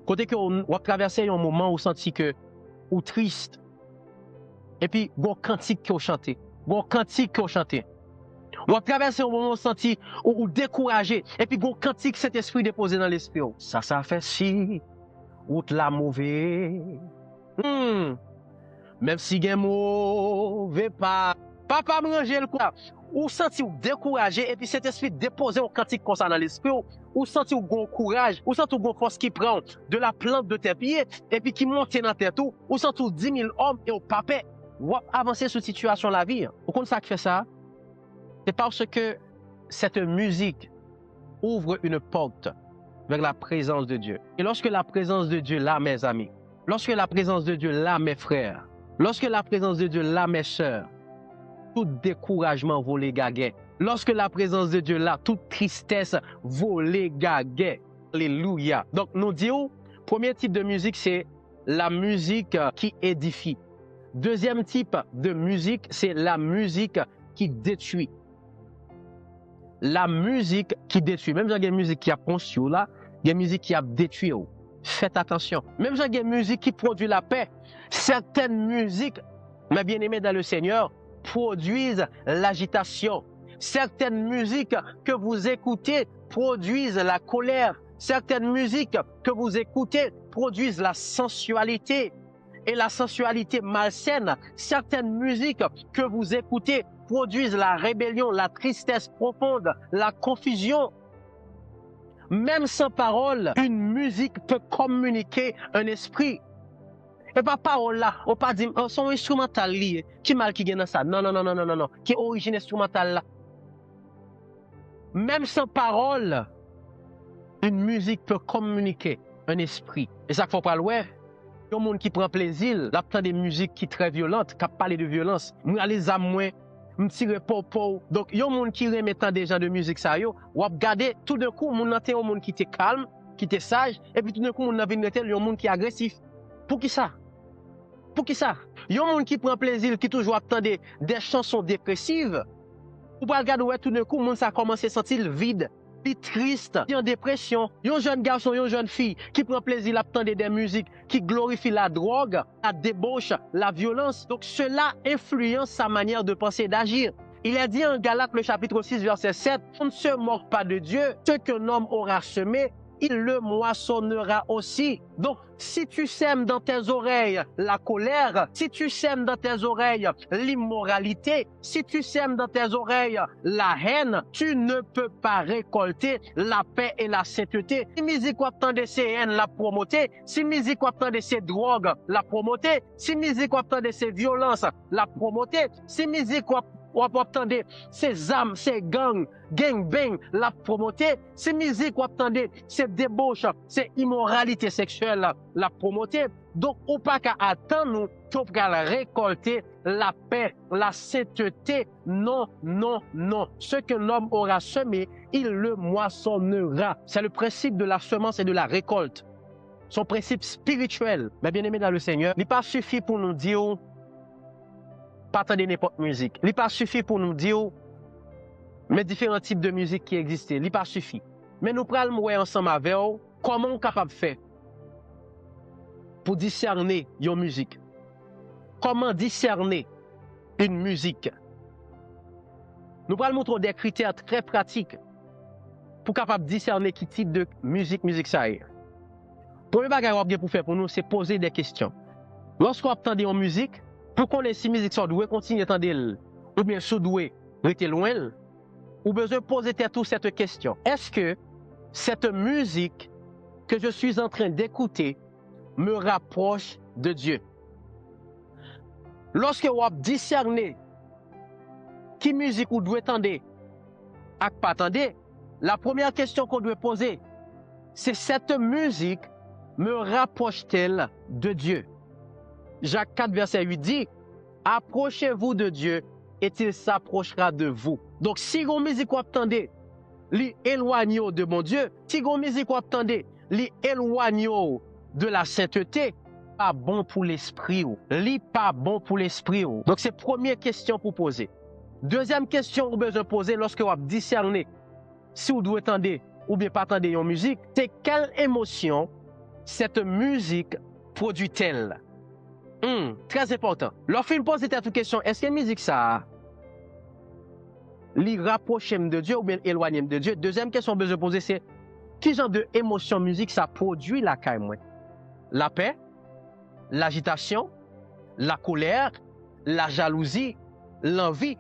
Côté que vous traversez un moment où vous sentez que vous triste. Et puis, vous cantique que vous chantez. Vous traversez un moment où vous sentez ou découragé. Et puis, vous cantique cet esprit déposé dans l'esprit. Ça fait si, ou la mauvais. Même si vous mauvais pas, Papa me ranger le quoi. Ou senti ou découragé et puis cet esprit déposer un cantique comme ça dans l'esprit ou senti ou gon courage, ou senti ou gon force qui prend de la plante de tes pieds et puis qui monte dans tête ou senti ou 10 000 hommes et au papé ou avancer sur situation la vie. Vous comprenez ça qui fait ça? C'est parce que cette musique ouvre une porte vers la présence de Dieu. Et lorsque la présence de Dieu là, mes amis, lorsque la présence de Dieu là, mes frères, lorsque la présence de Dieu là, mes sœurs, tout découragement volé gaguet. Lorsque la présence de Dieu là, toute tristesse volé gaguet. Alléluia. Donc nous disons, premier type de musique, c'est la musique qui édifie. Deuxième type de musique, c'est la musique qui détruit. La musique qui détruit. Même si il y a une musique qui a conçu là, il y a une musique qui a détruit. Faites attention. Même si il y a une musique qui produit la paix, certaines musiques, mes bien-aimés dans le Seigneur, produisent l'agitation. Certaines musiques que vous écoutez produisent la colère. Certaines musiques que vous écoutez produisent la sensualité et la sensualité malsaine. Certaines musiques que vous écoutez produisent la rébellion, la tristesse profonde, la confusion. Même sans parole, une musique peut communiquer un esprit. Et pas parole là, on pas dire son instrumental lié, qui mal qui gagne dans ça. Non, non, non, non, non, non, non, qui est origine instrumentale là. Même sans parole, une musique peut communiquer un esprit. Et ça qu'il faut pas le voir. Il y a des gens qui prend plaisir, d'entendre des musiques qui sont très violentes, qui parlent de violence. Moi, les âmes, moi, je tire popo. Donc, il y a des gens qui remettent des gens de musique ça yo, ou regarder tout d'un coup, mon entend un monde qui était calme, qui était sage, et puis tout d'un coup, mon vient il y a un monde qui est agressif. Pour qui ça? Pour qui ça? Il y a des gens qui prend plaisir, qui toujours attendent des chansons dépressives. Ou pas regarder ouais, tout d'un coup, monde ça commence à sentir vide, triste, en dépression. Il y a un jeune garçon, il y a une jeune fille qui prend plaisir à attendre des musiques qui glorifient la drogue, la débauche, la violence. Donc cela influence sa manière de penser et d'agir. Il est dit en Galates, le chapitre 6, verset 7, on ne se moque pas de Dieu. Ce qu'un homme aura semé, il le moissonnera aussi. Donc, si tu sèmes dans tes oreilles la colère, si tu sèmes dans tes oreilles l'immoralité, si tu sèmes dans tes oreilles la haine, tu ne peux pas récolter la paix et la sainteté. Si musique de ces haines la promoter, si musique de ces drogues la promoter, si musique de ces violences la promoter, si musique ou attendez ces âmes, ces gangs, gangbang, la promoter, ces musiques ou attendez ces débauches, ces immoralités sexuelles, la promoter. Donc, ou pas qu'à attendre nous, pour récolter la paix, la sainteté. Non, non, non. Ce que l'homme aura semé, il le moissonnera. C'est le principe de la semence et de la récolte. Son principe spirituel. Mais bien aimé dans le Seigneur, il n'est pas suffit pour nous dire pas attendre n'importe musique. Il n'est pas suffit pour nous dire mais différents types de musique qui existent. Il n'est pas suffit. Mais nous prenons ensemble avec vous comment on est capable de faire pour discerner une musique. Comment discerner une musique. Nous prenons montrer des critères très pratiques pour capable discerner qui type de musique ça est. Premier bagage qu'on pour faire pour nous, c'est poser des questions. Lorsqu'on entend une musique, pour qu'on ait si musique soit douée, continuer à entendre ou bien sous doué, rester loin, ou besoin de poser toute cette question. Est-ce que cette musique que je suis en train d'écouter me rapproche de Dieu? Lorsque vous discernez qui musique vous doit entendre et pas attendre, la première question qu'on doit poser, c'est cette musique me rapproche-t-elle de Dieu? Jacques 4, verset 8 dit, approchez-vous de Dieu et il s'approchera de vous. Donc, si vous musique vous attendez, li éloignez de mon Dieu. Si vous musique vous attendez, li éloignez de la sainteté, pas bon pour l'esprit. Li pas bon pour l'esprit. Donc, c'est première question pour poser. Deuxième question que vous besoin poser lorsque vous discernez si vous devez attendre ou bien pas attendre une musique, c'est quelle émotion cette musique produit-elle? Très important. Lorsque vous posez cette question, est-ce que la musique ça li rapproche de Dieu ou bien éloigne de Dieu? Deuxième question que vous besoin poser, c'est quel genre de émotion musique ça produit la caille moi? La paix, l'agitation, la colère, la jalousie, l'envie,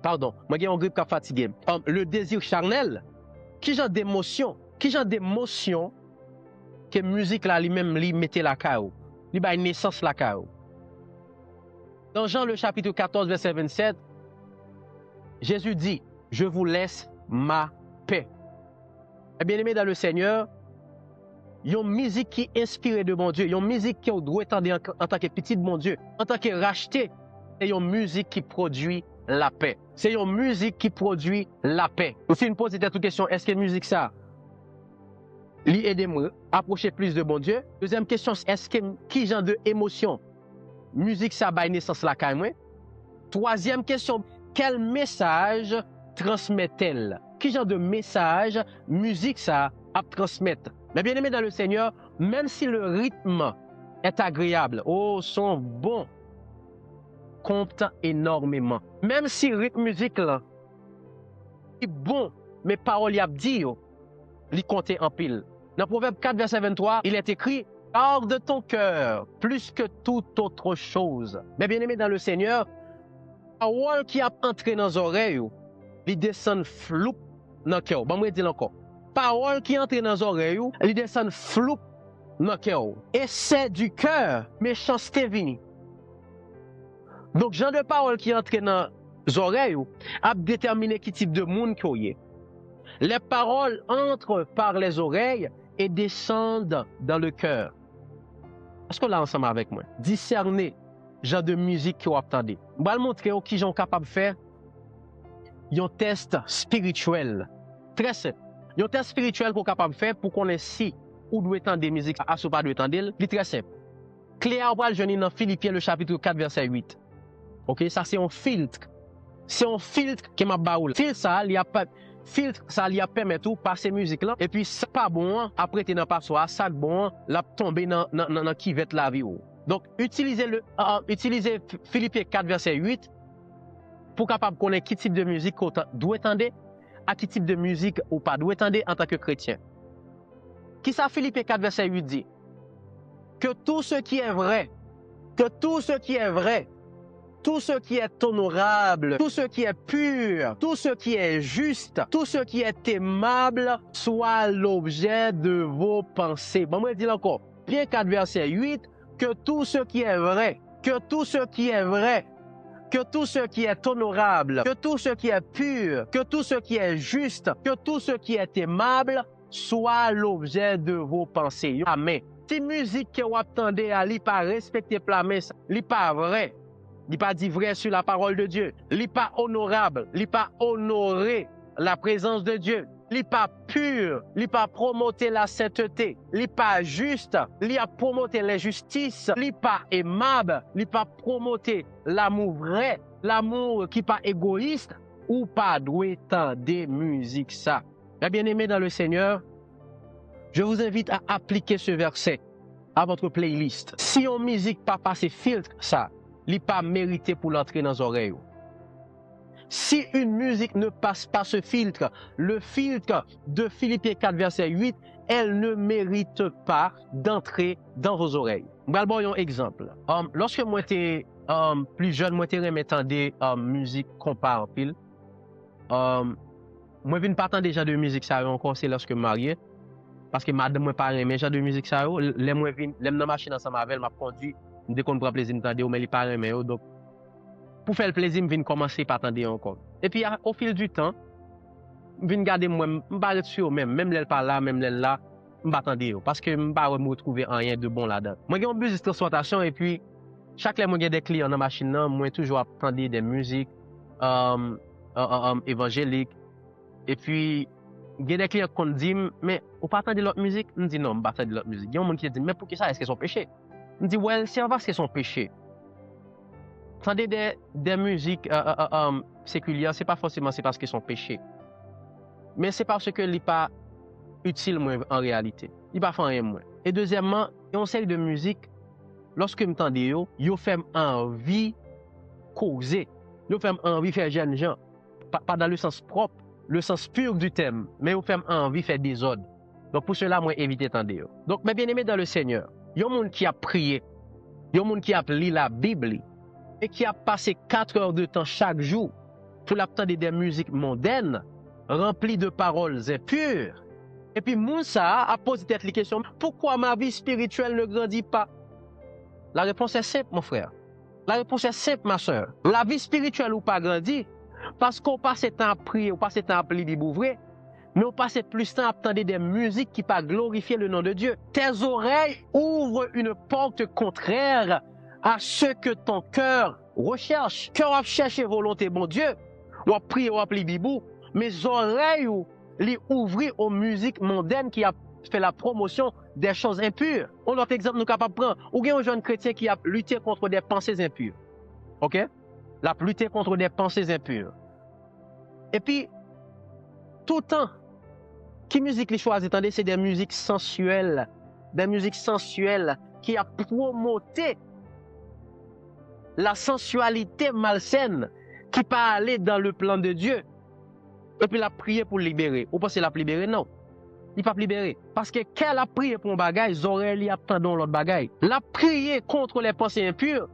pardon, moi j'ai un grippe qui fatigué. Le désir charnel, qui genre d'émotion que musique là lui-même lui mettait la cao, lui ba naissance la cao. Dans Jean le chapitre 14 verset 27, Jésus dit, je vous laisse ma paix. Et bien aimé dans le Seigneur, il y a une musique qui est inspirée de mon Dieu, il y a une musique qui doit entendre en tant que petit de mon Dieu, en tant que racheté, c'est une musique qui produit la paix. C'est une musique qui produit la paix. Si une pose cette question, est-ce que la musique ça lui aide-moi à approcher plus de bon Dieu? Deuxième question, est-ce que qui genre de émotion musique ça baille naissance la caille moi? Troisième question, quel message transmet-elle? Qui genre de message musique ça à transmettre? Mais bien aimé dans le Seigneur, même si le rythme est agréable, oh, son bon, compte énormément. Même si le rythme musique là est bon, mais paroles y a dit, il compte en pile. Dans Proverbe 4, verset 23, il est écrit, garde ton cœur plus que toute autre chose. Mais bien aimé dans le Seigneur, parole qui a entré dans les oreilles, il descend floup dans le cœur. Bon, moi, dis encore. Parole qui entre dans les oreilles, il descend floup dans le cœur. Et c'est du cœur, méchanceté vini. Donc, genre de parole qui entre dans les oreilles, a déterminé qui type de monde qu'il y a. Les paroles entrent par les oreilles et descendent dans le cœur. Est-ce que là ensemble avec moi? Discerner genre de musique que vous attendez. Je vais vous montrer qui sont capables de faire un test spirituel. Très simple. Un test spirituel qu'on est capable de faire pour qu'on ait si ou doit entendre des musiques à ce pas doit entendre. C'est très simple. Claire va le jeûner dans Philippiens le chapitre 4 verset 8. OK, ça c'est un filtre. C'est un filtre qui m'a baoul. Filtre ça, il a pas filtre ça lui a permet tout passer musique là et puis c'est pas bon après t'es dans passoire ça bon la tomber dans qui va être la vie. Donc utilisez Philippiens 4 verset 8 pour capable connaître qui type de musique qu'on doit entendre à qui type de musique ou pas doit entendre en tant que chrétien. Qui ça Philippiens 4 verset 8 dit que tout ce qui est vrai, tout ce qui est honorable, tout ce qui est pur, tout ce qui est juste, tout ce qui est aimable, soit l'objet de vos pensées. Bon, moi, je dis encore, Pierre 4, verset 8, que tout ce qui est vrai, que tout ce qui est vrai, que tout ce qui est honorable, que tout ce qui est pur, que tout ce qui est juste, que tout ce qui est aimable, soit l'objet de vos pensées. Amen. Si musique que vous attendez à lui pas respecter promesse, lui pas vrai. Il pas dit vrai sur la parole de Dieu. Il pas honorable. Il pas honoré la présence de Dieu. Il pas pur. Il pas promoté la sainteté. Il pas juste. Il a promoté l'injustice. Il pas aimable. Il pas promoté l'amour vrai. L'amour qui pas égoïste. Ou pas doué tant des musiques ça. Mes bien-aimés dans le Seigneur, je vous invite à appliquer ce verset à votre playlist. Si on musique pas passer filtre ça, il pas mérité pour l'entrer dans les oreilles. Si une musique ne passe pas ce filtre, le filtre de Philippiens 4 verset 8, elle ne mérite pas d'entrer dans vos oreilles. Je vais vous donner un exemple. Lorsque moi j'étais plus jeune, moi j'étais entendre musique compas en pile. Moi je ne pas déjà de musique ça encore c'est lorsque marié parce que madame moi pas aimer genre de musique ça les moi vinn l'aime dans machine ensemble avec elle m'a conduit dès qu'on prend plaisir d'entendre mais il pas aimer donc pour faire le plaisir me vinn commencer par attendre encore et puis au fil du temps me vinn garder moi me sur même l'elle pas là même l'elle là me attendre parce que me pas me retrouver rien de bon là-dedans moi j'ai un bus de transportation et puis chaque fois moi j'ai des clients dans machine là moi toujours attendre des musiques évangéliques et puis il y a des clients qui disent mais on pas attendre l'autre musique on dit non on pas attendre l'autre musique il y a un monde qui dit mais pour qui ça est-ce que c'est son péché on dit well c'est parce que c'est son péché attendez des musiques séculières c'est pas forcément c'est parce que c'est son péché mais c'est parce que n'est pas utile moi en réalité il pas fait rien moi et deuxièmement il y a une série de musique lorsque m'entendez yo fait envie causer yo fait envie faire jeune gens pas dans le sens propre le sens pur du thème, mais vous faites envie de faire des ordres. Donc pour cela, moi, évitez tendez. Donc, mes bien-aimés dans le Seigneur, il y a un monde qui a prié, il y a un monde qui a lu la Bible, et qui a passé 4 heures de temps chaque jour pour l'entendre des musiques mondaines, remplies de paroles impures. Et puis Moussa a posé cette question, pourquoi ma vie spirituelle ne grandit pas? La réponse est simple, mon frère. La réponse est simple, ma soeur. La vie spirituelle ou pas grandit, parce qu'on passe le temps à prier, on passe le temps à lire des livres, mais on passe plus de temps à entendre des musiques qui pas glorifier le nom de Dieu. Tes oreilles ouvrent une porte contraire à ce que ton cœur recherche. Cœur a cherché volonté, bon Dieu. On prie, on prie Bibou. Mes oreilles les ouvrir aux musiques mondaines qui a fait la promotion des choses impures. On autre exemple, nous capable prendre. Ou bien un jeune chrétien qui a lutté contre des pensées impures. OK? La lutter contre des pensées impures. Et puis, tout le temps, qui musique les choisit? Attendez, c'est des musiques sensuelles qui a promoté la sensualité malsaine qui peut aller dans le plan de Dieu. Et puis la prier pour libérer. Ou pensez la libérer? Non. Il ne peut pas libérer. Parce que qu'elle a prié pour un bagage, les oreilles attendent l'autre bagage. La prier contre les pensées impures,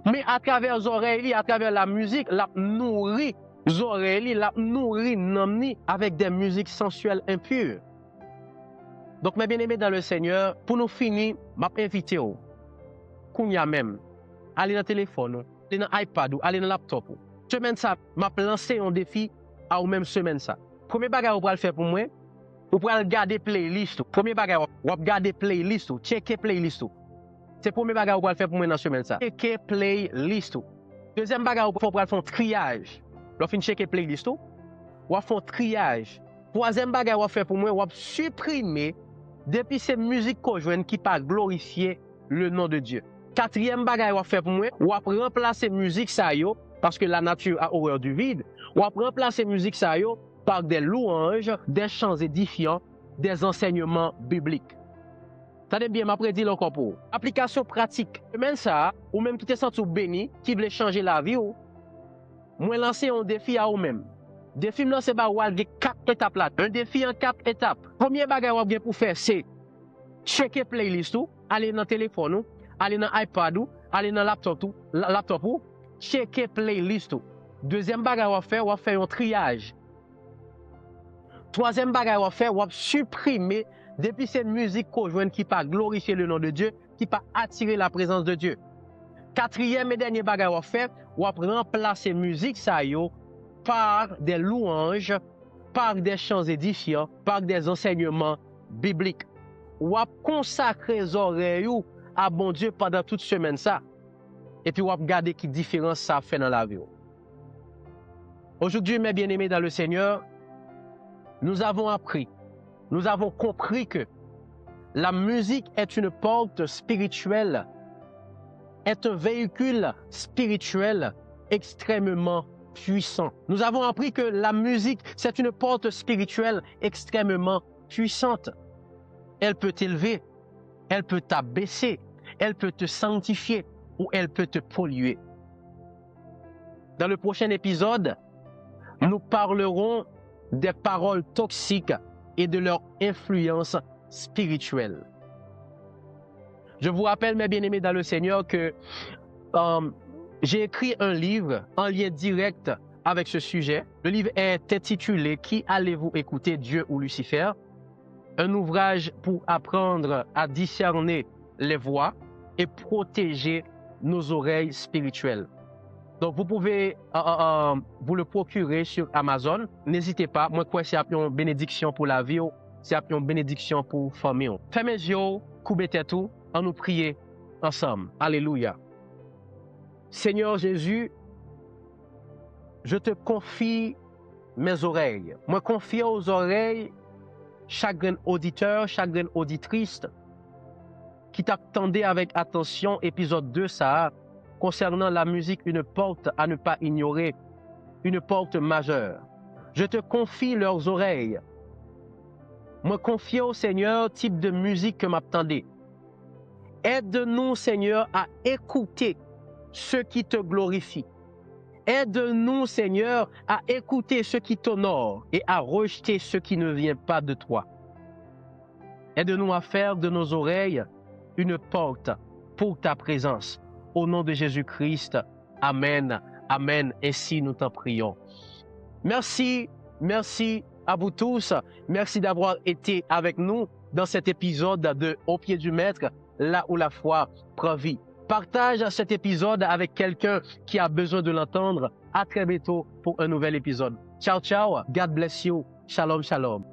mais à travers les oreilles, à travers la musique, la nourrit les oreilles, la nourrit namni avec des musiques sensuelles impures. Donc, mes bien-aimés dans le Seigneur, pour nous finir, je invite vous, Kounia même, aller dans le téléphone, aller dans l'iPad, aller dans le laptop. Semaine ça, je lancé un défi à vous même semaine ça. Premier bagage que vous pouvez faire pour moi, vous pouvez regarder playlist. Premier bagage, vous pouvez regarder playlist, checker playlist. C'est le premier bagage que vous pouvez faire pour moi dans la semaine ça. Checker playlist. Deuxième bagage, vous pouvez faire un triage. Vous pouvez checker playlist, vous pouvez faire un triage. Troisième bagage, vous pouvez faire pour moi, vous pouvez supprimer depuis ces musiques conjointes qui pas glorifier le nom de Dieu. Quatrième bagage, vous pouvez faire pour moi, vous pouvez remplacer musique ça yo, parce que la nature a horreur du vide. Vous pouvez remplacer musique ça yo par des louanges, des chants édifiants, des enseignements bibliques. Tenez bien, m'a prédit encore pour. Application pratique. Même ça, ou même qui est senti béni, qui veut changer la vie, moi lancer un défi à vous-même. Défi là, c'est pas 4 étapes là. Un défi en 4 étapes. Premier bagage que vous pour faire, c'est checker playlist, aller dans le téléphone, aller dans l'iPad, aller dans le laptop, checker playlist. Deuxième bagage que vous faire un triage. Troisième bagage que vous supprimer depuis cette musique conjointe qui pas glorifier le nom de Dieu, qui pas attirer la présence de Dieu. Quatrième et dernier bagage à faire, ou remplacer musique ça yo par des louanges, par des chants édifiants, par des enseignements bibliques. Ou consacrer les oreilles à bon Dieu pendant toute semaine ça. Et puis ou regarder qui différence ça fait dans la vie. Aujourd'hui, mes bien-aimés dans le Seigneur, nous avons appris, nous avons compris que la musique est une porte spirituelle, est un véhicule spirituel extrêmement puissant. Nous avons appris que la musique, c'est une porte spirituelle extrêmement puissante. Elle peut t'élever, elle peut t'abaisser, elle peut te sanctifier ou elle peut te polluer. Dans le prochain épisode, nous parlerons des paroles toxiques et de leur influence spirituelle. Je vous rappelle, mes bien-aimés dans le Seigneur, que j'ai écrit un livre en lien direct avec ce sujet. Le livre est intitulé « Qui allez-vous écouter, Dieu ou Lucifer ?» Un ouvrage pour apprendre à discerner les voix et protéger nos oreilles spirituelles. Donc, vous pouvez vous le procurer sur Amazon. N'hésitez pas. Moi, quoi, c'est une bénédiction pour la vie, c'est une bénédiction pour la famille. Fermez les yeux, coupez tête, en nous prier ensemble. Alléluia. Seigneur Jésus, je te confie mes oreilles. Moi, confie aux oreilles chaque grand auditeur, chaque grande auditrice qui t'attendait avec attention, épisode 2, ça, concernant la musique, une porte à ne pas ignorer, une porte majeure. Je te confie leurs oreilles. Moi, confie au Seigneur type de musique que m'attendait. Aide-nous, Seigneur, à écouter ce qui te glorifie. Aide-nous, Seigneur, à écouter ce qui t'honore et à rejeter ce qui ne vient pas de toi. Aide-nous à faire de nos oreilles une porte pour ta présence. Au nom de Jésus-Christ, Amen. Amen. Ainsi nous t'en prions. Merci, merci à vous tous. Merci d'avoir été avec nous dans cet épisode de Au pied du Maître, là où la foi prend vie. Partage cet épisode avec quelqu'un qui a besoin de l'entendre. À très bientôt pour un nouvel épisode. Ciao, ciao. God bless you. Shalom, shalom.